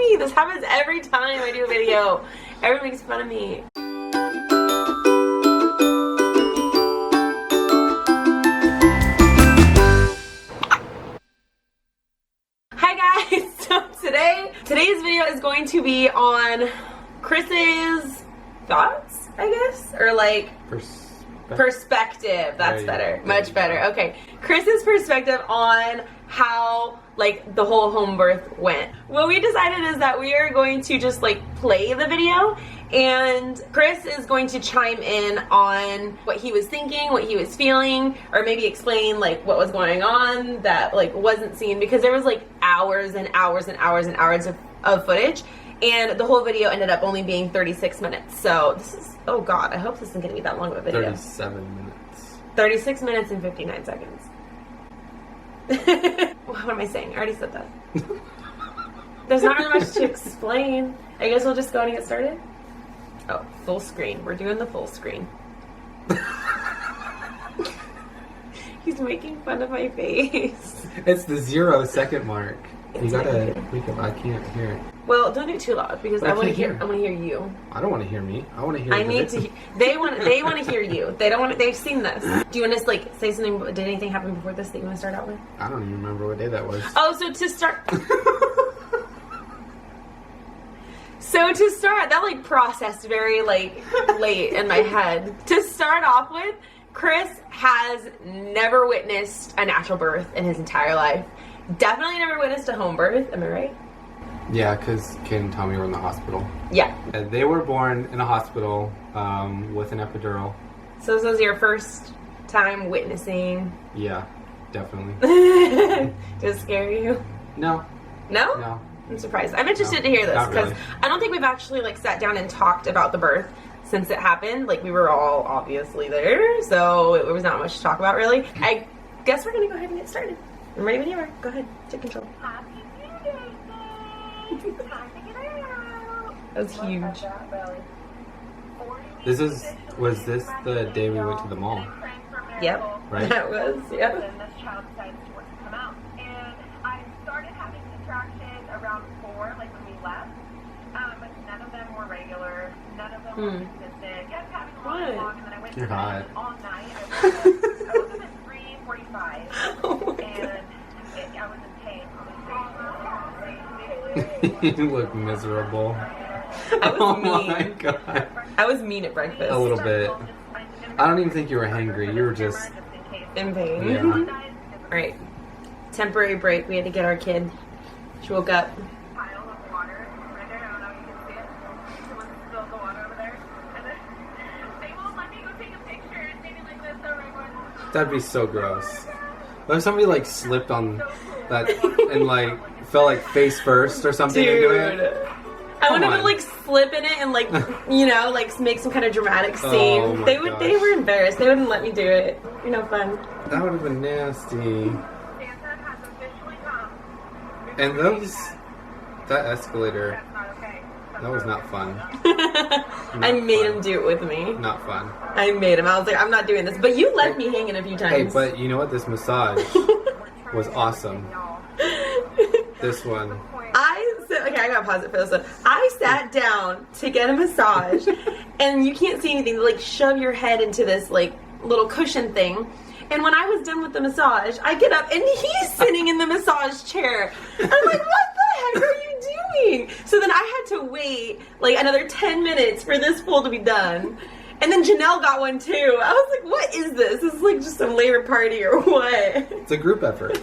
me. This happens every time I do a video. Everyone makes fun of me. Hi guys. So today's video is going to be on Chris's thoughts, I guess, or like perspective. That's better. Much better. Okay. Chris's perspective on how like the whole home birth went. What we decided is that we are going to just like play the video, and Chris is going to chime in on what he was thinking, what he was feeling, or maybe explain like what was going on that like wasn't seen, because there was like hours and hours and hours and hours of footage, and the whole video ended up only being 36 minutes. So this is, oh god, I hope this isn't gonna be that long of a video. 37 minutes. 36 minutes and 59 seconds. What am I saying? I already said that. There's not really much to explain. I guess we'll just go and get started. Oh, full screen. We're doing the full screen. He's making fun of my face. It's the 0 second mark. You gotta make it. I can't hear it. Well, don't do it too loud because I want to hear. I want to hear you. I don't want to hear me. I want to hear. I need to. They want to hear you. They don't want. They've seen this. Do you want to like say something? Did anything happen before this that you want to start out with? I don't even remember what day that was. Oh, so to start. So to start, that like processed very like late in my head. To start off with, Chris has never witnessed a natural birth in his entire life. Definitely never witnessed a home birth. Am I right? Yeah, because Kate and Tommy were in the hospital. Yeah. And they were born in a hospital with an epidural. So this was your first time witnessing? Yeah, definitely. Did it scare you? No. No? No. I'm surprised. I'm interested to hear this because really. I don't think we've actually like sat down and talked about the birth since it happened. Like we were all obviously there, so it was not much to talk about really. I guess we're gonna go ahead and get started. I'm ready when you are. Go ahead, take control. Happy due date. Time to get out. That was huge. Was this the day we went to the mall? Yep. Right? That was, yep. Then this child decided to want to come out. And I started having contractions around 4, like when we left. But none of them were regular. None of them were consistent. Kept having long, and then I went You're to hot. bed all night. I woke up at 3:45. Oh my And I was in pain. You look miserable. I was Oh mean. my god. I was mean at breakfast. A little bit. I don't even think you were hangry. You were just In pain. Yeah. Alright. Temporary break. We had to get our kid. She woke up. Pile of water right there. I don't know if you can see it. Someone spilled the water over there. And then they won't let me go take a picture and maybe like this or everyone. That'd be so gross. What if somebody like slipped on that and like fell like face first or something into it? Dude. I wanted to like slip in it and like, you know, like make some kind of dramatic scene. Oh my They gosh. were embarrassed. They wouldn't let me do it. You know, fun. That would have been nasty. Santa has officially come. And that escalator, That's not okay. that was not fun. I made him do it with me. Not fun. I made him. I was like, I'm not doing this. But you left me hanging a few times. Hey, but you know what? This massage was awesome. This one. Okay, I gotta pause it for this one. I sat down to get a massage, and you can't see anything. They like shove your head into this like little cushion thing. And when I was done with the massage, I get up and he's sitting in the massage chair. And I'm like, what the heck are you doing? So then I had to wait like another 10 minutes for this pool to be done. And then Janelle got one too. I was like, what is this? This is like just some labor party or what? It's a group effort.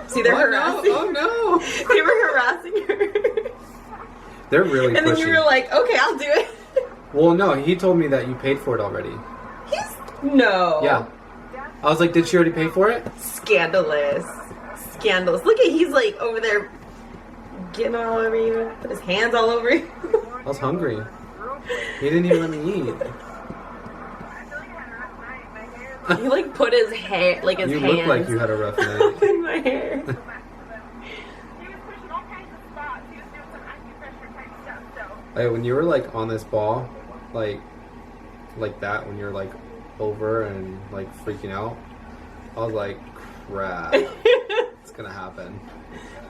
See, they're harassing. Oh no! They were harassing her. They're really And then pushing. you were like, okay, I'll do it. Well, no, he told me that you paid for it already. No. Yeah. I was like, did she already pay for it? Scandalous. Scandalous. Look at, he's like over there getting all over you. Put his hands all over you. I was hungry. He didn't even let me eat. He like put his hair, like his You hands. look like you had a rough night. in my hair. He was pushing all kinds of spots. He was doing some acupressure type stuff, so. Like, when you were like on this ball, like that, when you're like over and like freaking out, I was like, crap, it's gonna happen.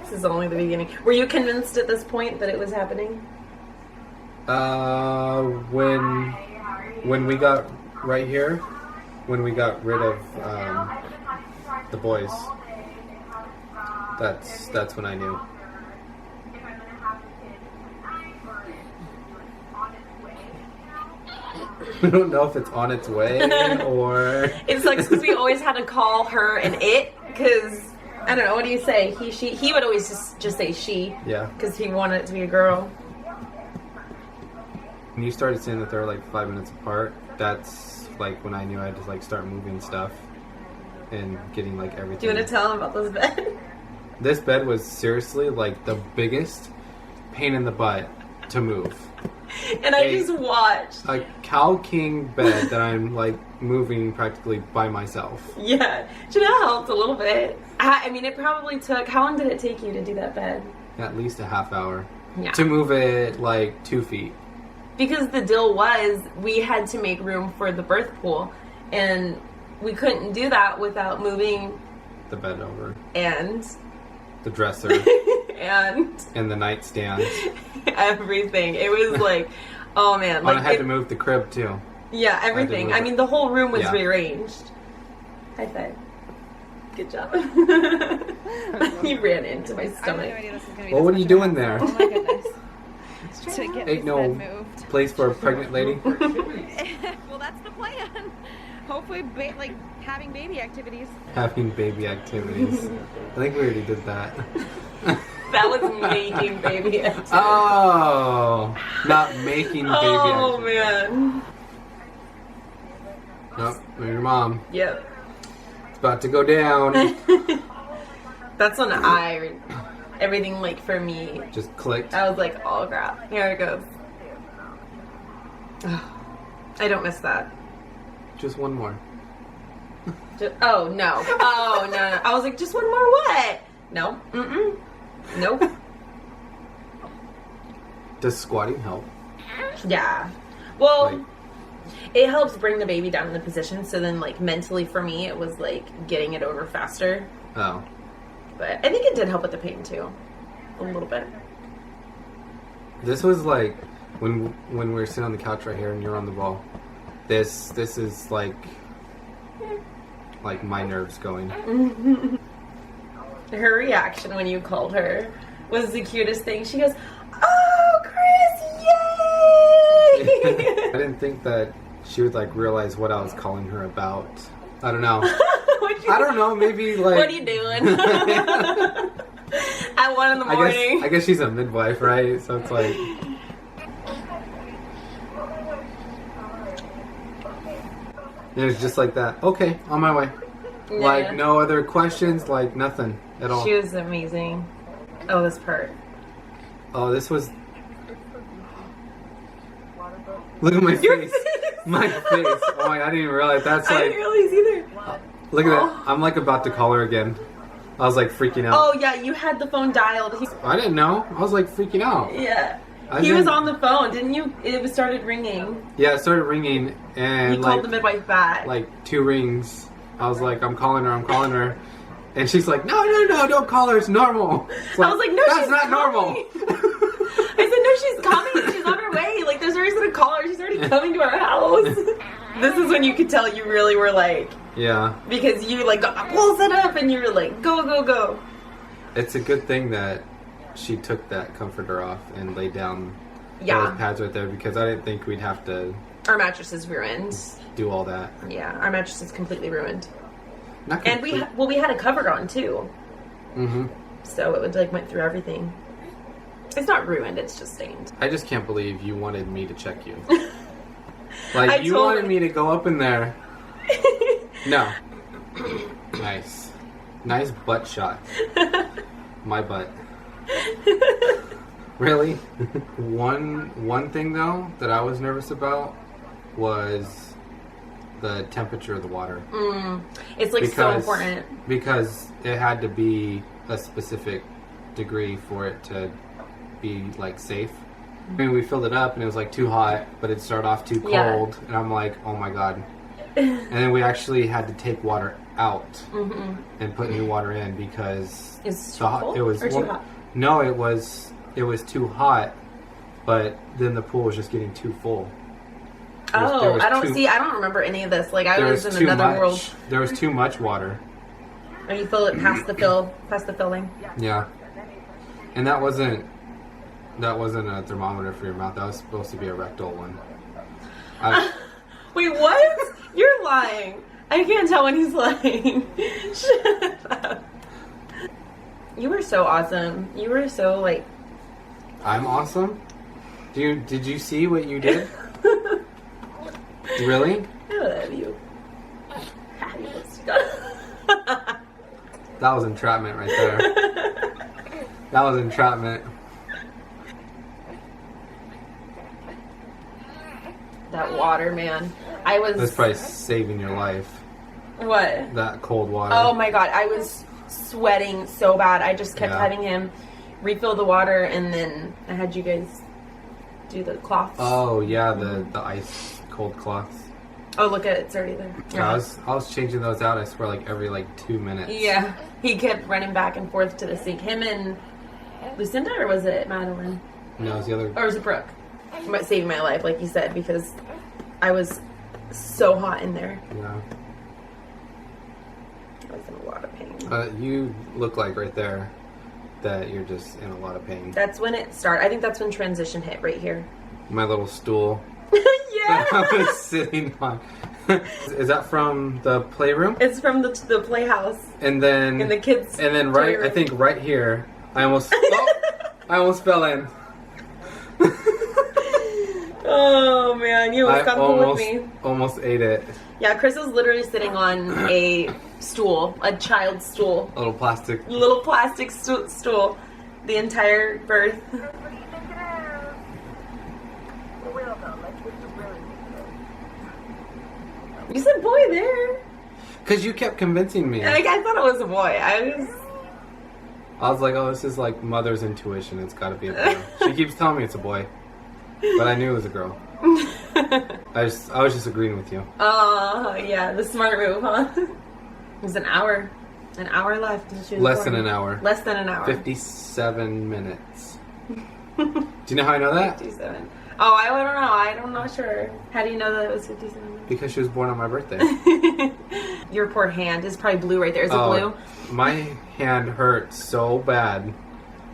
This is only the beginning. Were you convinced at this point that it was happening? When we got right here, when we got rid of the boys, that's when I knew. I don't know if it's on its way or... It sucks because we always had to call her an it because, I don't know, what do you say? He, she? He would always just say she. Yeah. Because he wanted it to be a girl. When you started saying that they're like 5 minutes apart, that's like when I knew I had to like start moving stuff and getting like everything. Do you want to tell him about this bed? This bed was seriously like the biggest pain in the butt to move. And I just watched. A Cow King bed that I'm like moving practically by myself. Yeah. Should have helped a little bit. I mean, it probably took, how long did it take you to do that bed? At least a half hour. Yeah. To move it like 2 feet. Because the deal was we had to make room for the birth pool. And we couldn't do that without moving The bed over. and The dresser. And the nightstand. everything. It was like, oh man. Like I had to move the crib too. Yeah, everything. I mean, the whole room was Yeah. rearranged. High five. Good job. You ran into my I have no stomach. idea this is gonna be Well, this what are you much doing of a there? hassle. Oh my goodness. To get Ain't this no bed moved. place for a pregnant lady. Well, that's the plan. Hopefully, like having baby activities. Having baby activities. I think we already did that. That was making baby activity. Oh, not making baby Oh activities. man. Nope, your mom. Yep. It's about to go down. That's when everything like for me, Just clicked. I was like, oh crap, here it goes. I don't miss that. Just one more. Oh no. Oh no. I was like, just one more what? No. Mm-mm. Nope. Does squatting help? Yeah. Well, Like, it helps bring the baby down in the position. So then, like, mentally for me, it was like getting it over faster. oh. But I think it did help with the pain too, a little bit. This was like when we were sitting on the couch right here and you're on the wall. This is like my nerves going. Her reaction when you called her was the cutest thing. She goes, "Oh, Chris, yay!" I didn't think that she would like realize what I was calling her about. I don't know. I don't know. Maybe like. What are you doing? At 1 in the morning. I guess she's a midwife, right? So it's like. And it's just like that. Okay, on my way. Yeah. Like no other questions, like nothing at all. She was amazing. Oh, this part. Oh, this was. Look at my face. My face. Oh my! I didn't even realize that's I like. didn't realize either. Look at that. I'm like about to call her again. I was like freaking out. Oh yeah, you had the phone dialed. I didn't know. I was like freaking out. Yeah. I He was didn't- on the phone, didn't you? It was started ringing. Yeah, it started ringing and You like called the midwife back. like 2 rings. I was like, I'm calling her. And she's like, no, don't call her. It's normal. It's I was like, no, that's she's not normal. coming. I said, no, she's coming. She's on her way. Like, there's no reason to call her. She's already coming to our house. This is when you could tell you really were like, Yeah. because you like got the pool set up and you were like, go, go, go. It's a good thing that she took that comforter off and laid down Yeah. those pads right there because I didn't think we'd have to Our mattress is ruined. do all that. Yeah, our mattress is completely ruined. Not And we had a cover on too. Mm-hmm. So it would like went through everything. It's not ruined, it's just stained. I just can't believe you wanted me to check you. I Like, you told wanted her. me to go up in there. No. Nice. Nice butt shot. My butt. Really? One thing, though, that I was nervous about was the temperature of the water. It's like so important. Because it had to be a specific degree for it to be, like, safe. I mean, we filled it up and it was like too hot, but it started off too cold, Yeah. and I'm like, oh my god. And then we actually had to take water out and put new water in because It's too cold or too hot? No, it was too hot, but then the pool was just getting too full. There was I don't remember any of this. Like, I was in another world. There was too much water. And you fill it past the filling. Yeah. And that wasn't a thermometer for your mouth. That was supposed to be a rectal one. Wait, what? You're lying. I can't tell when he's lying. Shut up. You were so awesome. You were so, like... I'm awesome? Did you see what you did? Really? I love you. That was entrapment right there. That was entrapment. That water, man. That's probably saving your life. What? That cold water. Oh my god, I was sweating so bad. I just kept having him refill the water, and then I had you guys do the cloths. Oh yeah, the ice cold cloths. Oh, look at it, it's already there. Yeah, I was changing those out, I swear, like every 2 minutes. Yeah, he kept running back and forth to the sink. Him and Lucinda, or was it Madeline? No, it was the other. Or was it Brooke? Saving my life, like you said, because I was so hot in there. Yeah. I was in a lot of pain. You look like right there that you're just in a lot of pain. That's when it started. I think that's when transition hit, right here. My little stool. Yeah. That I was sitting on. Is that from the playroom? It's from the playhouse. And then in the kids. And then I think right here, I almost fell in. Oh man, you almost got with me. Almost ate it. Yeah, Chris was literally sitting on a stool, a child's stool. A little plastic stool, the entire birth. What do you think it is? For real though, like what you really think. You said boy there. Because you kept convincing me. Like, I thought it was a boy. I was like, oh, this is like mother's intuition. It's got to be a boy. She keeps telling me it's a boy, but I knew it was a girl. I was just agreeing with you. Oh, yeah, the smart move, huh? It was an hour left. Less than an hour. Less than an hour. 57 minutes. Do you know how I know that? 57. Oh, I don't know. I'm not sure. How do you know that it was 57 minutes? Because she was born on my birthday. Your poor hand is probably blue right there. Is it blue? My hand hurt so bad.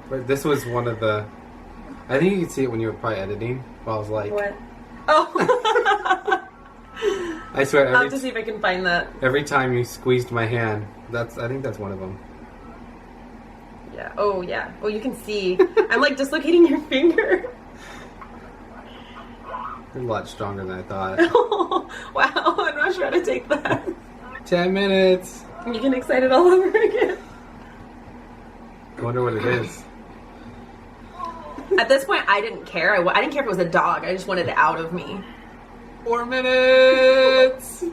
But this was one of the... I think you could see it when you were probably editing. I was like... What? Oh. I swear. I'll have to see if I can find that. Every time you squeezed my hand, I think that's one of them. Yeah. Oh, yeah. Oh, you can see. I'm like dislocating your finger. You're a lot stronger than I thought. Oh, wow. I'm not sure how to take that. 10 minutes. You get excited all over again. I wonder what it is. At this point, I didn't care. I didn't care if it was a dog. I just wanted it out of me. 4 minutes.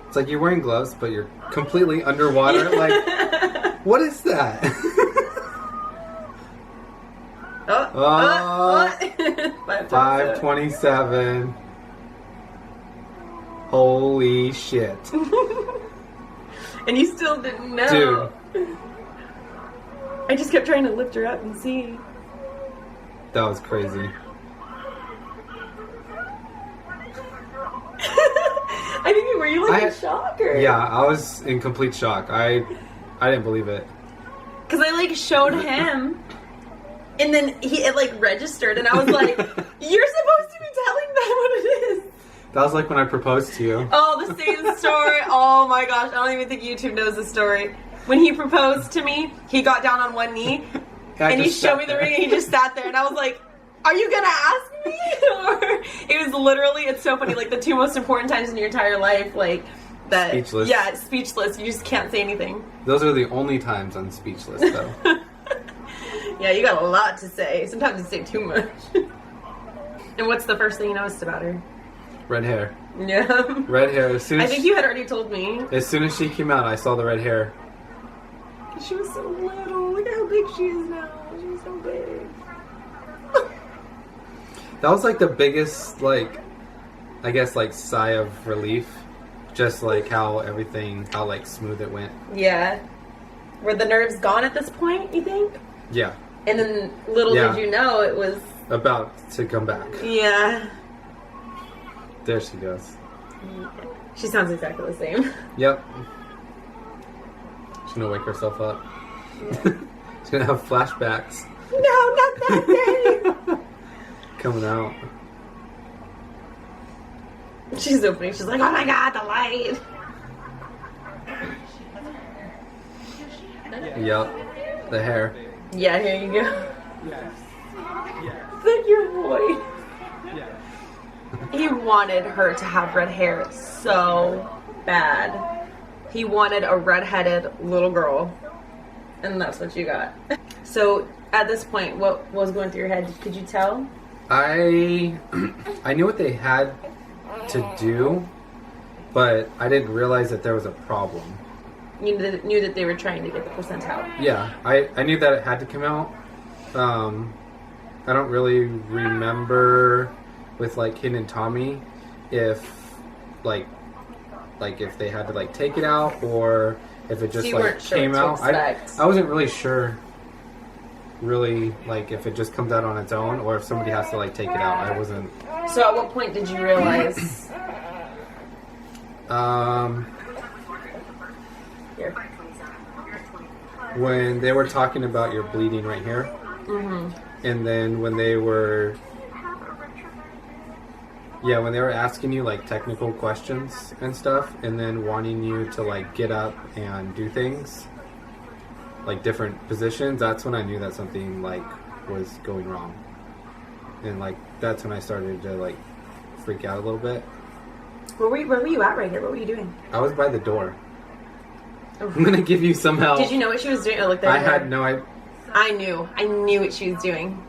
It's like you're wearing gloves, but you're completely underwater. Like, what is that? 5:27. Holy shit. And you still didn't know. Dude. I just kept trying to lift her up and see. That was crazy. I think, were you like in shock or? Yeah, I was in complete shock. I didn't believe it. Cause I like showed him, and then it like registered, and I was like, "You're supposed to be telling them what it is." That was like when I proposed to you. Oh, the same story. Oh my gosh, I don't even think YouTube knows the story. When he proposed to me, he got down on one knee, and he showed me the ring, and he just sat there, and I was like, "Are you gonna ask me?" Or it was literally, it's so funny, like the two most important times in your entire life, like that. Speechless. Yeah, speechless. You just can't say anything. Those are the only times I'm speechless, though. Yeah, you got a lot to say. Sometimes you say too much. And what's the first thing you noticed about her? Red hair. Yeah. Red hair. I think you had already told me. As soon as she came out, I saw the red hair. She was so little. Look at how big she is now. She's so big. That was like the biggest, like, I guess, like, sigh of relief. Just like how like smooth it went. Yeah. Were the nerves gone at this point, you think? Yeah. And then little did you know it was... About to come back. Yeah. There she goes. She sounds exactly the same. Yep. She's gonna wake herself up. She's gonna have flashbacks. No, not that day! Coming out. She's opening. She's like, oh my god, the light! Yep. The hair. Yeah, here you go. Yes. Thank your boy. He wanted her to have red hair so bad. He wanted a redheaded little girl. And that's what you got. So, at this point, what was going through your head? Could you tell? I knew what they had to do, but I didn't realize that there was a problem. You knew that they were trying to get the placenta out. Yeah, I knew that it had to come out. I don't really remember with like Ken and Tommy if like if they had to like take it out or if it just like came out. I wasn't really sure really like if it just comes out on its own or if somebody has to like take it out. I wasn't. So at what point did you realize? Here. When they were talking about your bleeding right here, and then when they were asking you like technical questions and stuff, and then wanting you to like get up and do things, like different positions, that's when I knew that something like was going wrong. And like that's when I started to like freak out a little bit. Where were you at right here? What were you doing? I was by the door. I'm gonna give you some help. Did you know what she was doing? Or look there. I had no idea. I knew what she was doing.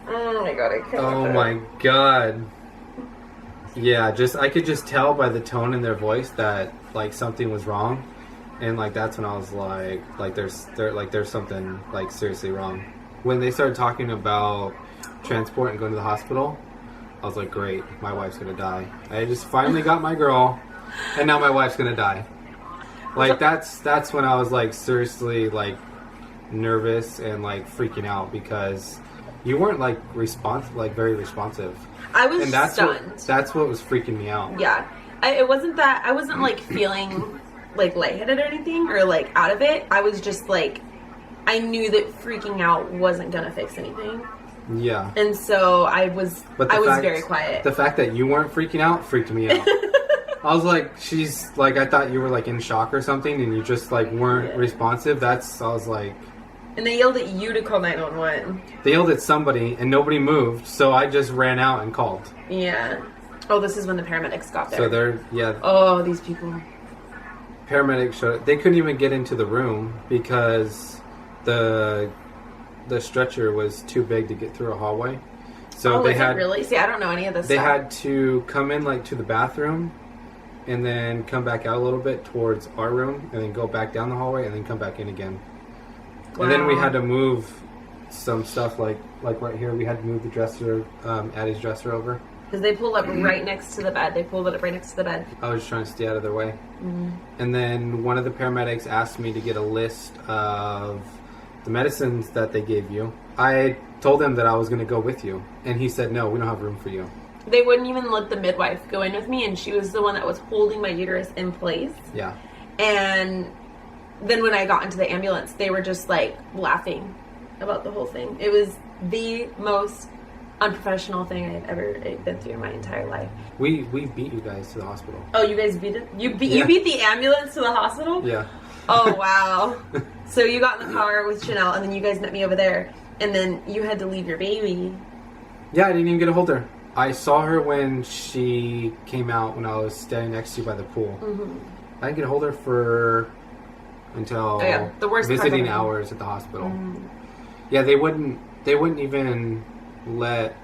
Oh my god, I can't. Oh my god. Yeah, I could just tell by the tone in their voice that like something was wrong, and like that's when I was like there's something like seriously wrong. When they started talking about transport and going to the hospital, I was like, great, my wife's gonna die. I just finally got my girl, and now my wife's gonna die. Like that's when I was like seriously like nervous and like freaking out because you weren't like very responsive. I was and that's stunned. That's what was freaking me out. Yeah, it wasn't that I wasn't like feeling like lightheaded or anything or like out of it. I was just like, I knew that freaking out wasn't gonna fix anything. Yeah. And so I was very quiet. The fact that you weren't freaking out freaked me out. I was like, she's like, I thought you were like in shock or something and you just like weren't responsive. I was like. And they yelled at you to call 911. They yelled at somebody and nobody moved, so I just ran out and called. Yeah. Oh, this is when the paramedics got there. So Oh, these people. Paramedics showed up. They couldn't even get into the room because the stretcher was too big to get through a hallway. So they had really? See, I don't know any of this They stuff. had to come in like to the bathroom and then come back out a little bit towards our room and then go back down the hallway and then come back in again. Wow. And then we had to move some stuff like right here. We had to move the dresser, Addie's dresser over. Because they pulled up right next to the bed. They pulled it up right next to the bed. I was just trying to stay out of their way. And then one of the paramedics asked me to get a list of the medicines that they gave you. I told him that I was going to go with you. And he said, no, we don't have room for you. They wouldn't even let the midwife go in with me. And she was the one that was holding my uterus in place. Yeah. And then when I got into the ambulance, they were just like laughing about the whole thing. It was the most unprofessional thing I've ever been through in my entire life. We beat you guys to the hospital. Oh, you guys beat it? You beat the ambulance to the hospital? Yeah. Oh, wow. So you got in the car with Chanel, and then you guys met me over there, and then you had to leave your baby. Yeah, I didn't even get to hold her. I saw her when she came out when I was standing next to you by the pool. I didn't get to hold her until the worst visiting hours at the hospital. Yeah, they wouldn't even let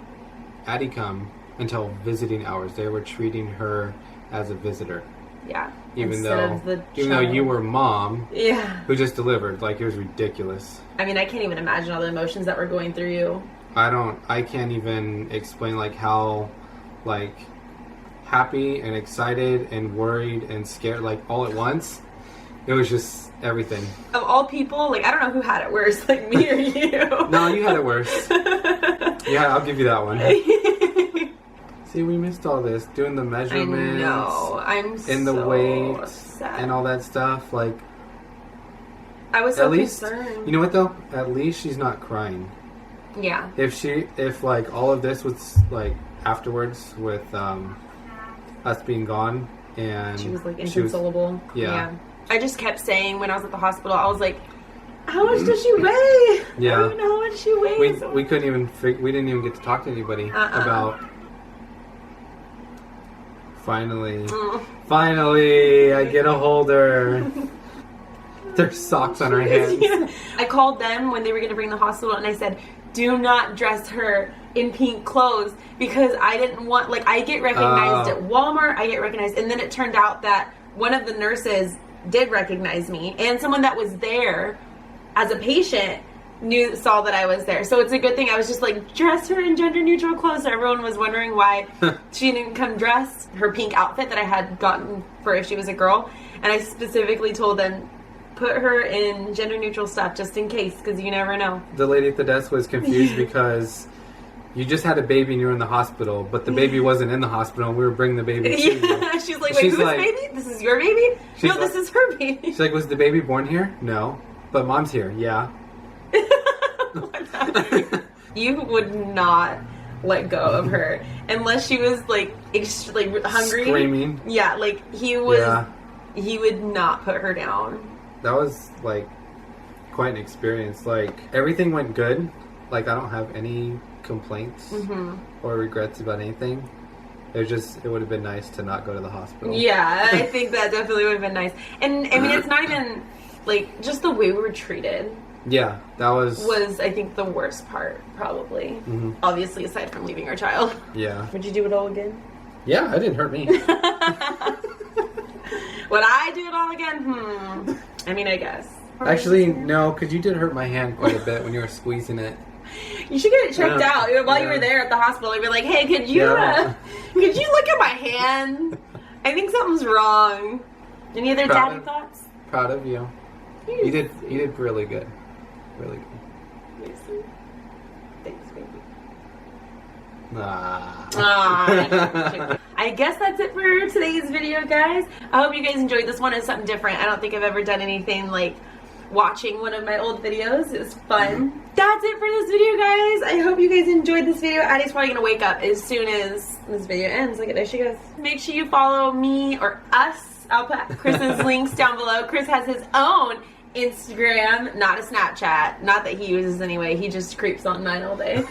Addie come until visiting hours. They were treating her as a visitor. Yeah. Even though you were mom, who just delivered, like it was ridiculous. I mean, I can't even imagine all the emotions that were going through you. I can't even explain like how happy and excited and worried and scared, like all at once. It was just everything. Of all people, like I don't know who had it worse, like me or you. No, you had it worse. Yeah, I'll give you that one. See, we missed all this, doing the measurements. I know. I'm and the so weight upset. and all that stuff. Like, I was so at least, concerned. you know what though? At least she's not crying. Yeah. If like all of this was like afterwards with us being gone and She was like inconsolable. Yeah. I just kept saying when I was at the hospital, I was like, how much does she weigh? Yeah. I don't even know how much she weighs. We couldn't even we didn't even get to talk to anybody about. Finally, I get a holder. There's socks on her hands. Yeah. I called them when they were going to bring the hospital and I said, do not dress her in pink clothes because I didn't want, like, I get recognized at Walmart, I get recognized, and then it turned out that one of the nurses did recognize me and someone that was there as a patient saw that I was there. So it's a good thing I was just like, dress her in gender neutral clothes. So everyone was wondering why she didn't come dressed, her pink outfit that I had gotten for if she was a girl. And I specifically told them, put her in gender neutral stuff just in case, because you never know. The lady at the desk was confused because you just had a baby and you were in the hospital, but the baby wasn't in the hospital and we were bringing the baby to you. She's like, wait, whose baby? This is your baby? No, this is her baby. She's like, was the baby born here? No. But mom's here. Yeah. You would not let go of her unless she was like hungry, screaming. Yeah, like he would not put her down. That was like quite an experience. Like everything went good. Like I don't have any complaints or regrets about anything. It would have been nice to not go to the hospital. Yeah, I think that definitely would have been nice. And I mean, it's not even like just the way we were treated. Yeah, that was I think the worst part, probably. Obviously, aside from leaving our child. Yeah. Would you do it all again? Yeah, it didn't hurt me. Would I do it all again? I mean, I guess. Actually, no, because you did hurt my hand quite a bit when you were squeezing it. You should get it checked out. While you were there at the hospital, you'd be like, hey, could you look at my hand? I think something's wrong. Any other daddy thoughts? Proud of you. You did really good. Really good. Thanks, baby. I guess that's it for today's video, guys. I hope you guys enjoyed this one. It's something different. I don't think I've ever done anything like watching one of my old videos. It was fun. That's it for this video, guys. I hope you guys enjoyed this video. Addie's probably gonna wake up as soon as this video ends. Look at there she goes. Make sure you follow me or us. I'll put Chris's links down below. Chris has his own Instagram, not a Snapchat. Not that he uses anyway. He just creeps on mine all day.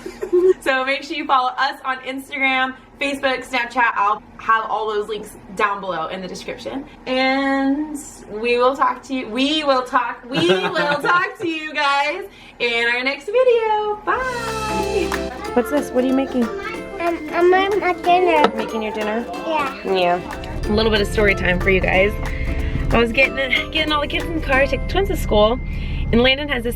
So make sure you follow us on Instagram, Facebook, Snapchat. I'll have all those links down below in the description. And we will talk to you. We will talk to you guys in our next video. Bye. What's this? What are you making? I'm making dinner. Making your dinner? Yeah. Yeah. A little bit of story time for you guys. I was getting all the kids in the car to take the twins to school, and Landon has this